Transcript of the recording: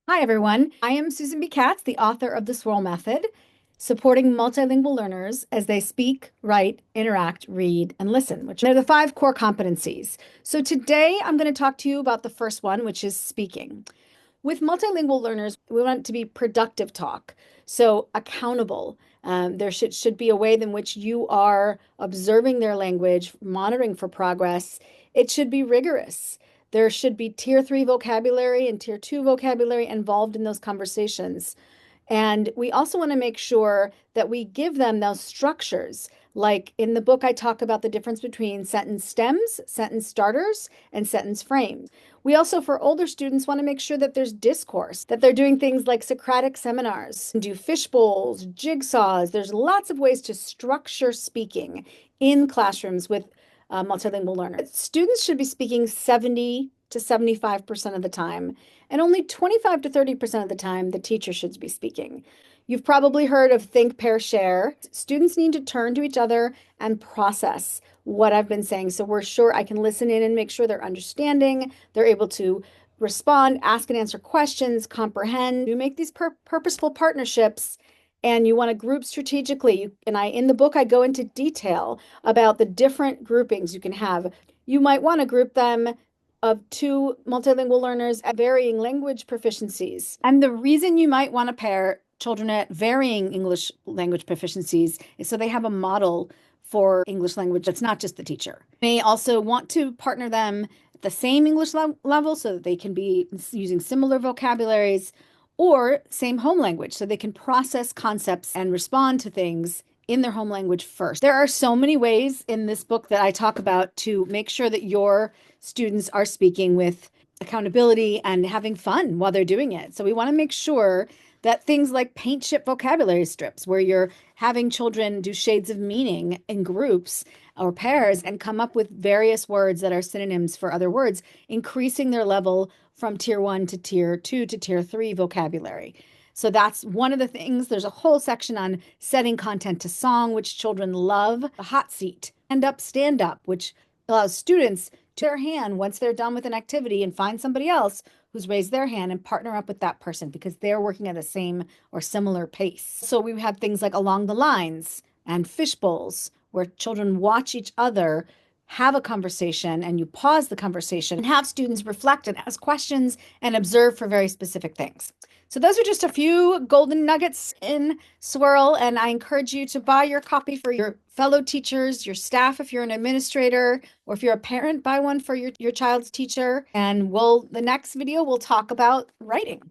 Hi, everyone. I am Susan B. Katz, the author of the Swirl Method, supporting multilingual learners as they speak, write, interact, read, and listen, which are the five core competencies. So today I'm going to talk to you about the first one, which is speaking. With multilingual learners, we want it to be productive talk, so accountable. There should be a way in which you are observing their language, monitoring for progress. It should be rigorous. There should be tier three vocabulary and tier two vocabulary involved in those conversations. And we also want to make sure that we give them those structures. Like in the book, I talk about the difference between sentence stems, sentence starters, and sentence frames. We also, for older students, want to make sure that there's discourse, that they're doing things like Socratic seminars, do fish bowls, jigsaws. There's lots of ways to structure speaking in classrooms with multilingual learners. Students should be speaking 70 to 75% of the time, and only 25 to 30% of the time the teacher should be speaking. You've probably heard of think, pair, share. Students need to turn to each other and process what I've been saying. So we're sure I can listen in and make sure they're understanding, they're able to respond, ask and answer questions, comprehend. You make these purposeful partnerships and you want to group strategically. In the book, I go into detail about the different groupings you can have. You might want to group them of two multilingual learners at varying language proficiencies. And the reason you might want to pair children at varying English language proficiencies is so they have a model for English language that's not just the teacher. You may also want to partner them at the same English level so that they can be using similar vocabularies or same home language so they can process concepts and respond to things in their home language first. There are so many ways in this book that I talk about to make sure that your students are speaking with accountability and having fun while they're doing it. So we want to make sure that things like paint chip vocabulary strips, where you're having children do shades of meaning in groups or pairs and come up with various words that are synonyms for other words, increasing their level from tier one to tier two to tier three vocabulary. So that's one of the things. There's a whole section on setting content to song, which children love. A hot seat, stand up, which allows students to their hand once they're done with an activity and find somebody else who's raised their hand and partner up with that person because they're working at the same or similar pace. So we have things like along the lines and fish bowls where children watch each other have a conversation and you pause the conversation and have students reflect and ask questions and observe for very specific things. So those are just a few golden nuggets in Swirl, and I encourage you to buy your copy for your fellow teachers, your staff if you're an administrator, or if you're a parent, buy one for your child's teacher. And the next video we'll talk about writing.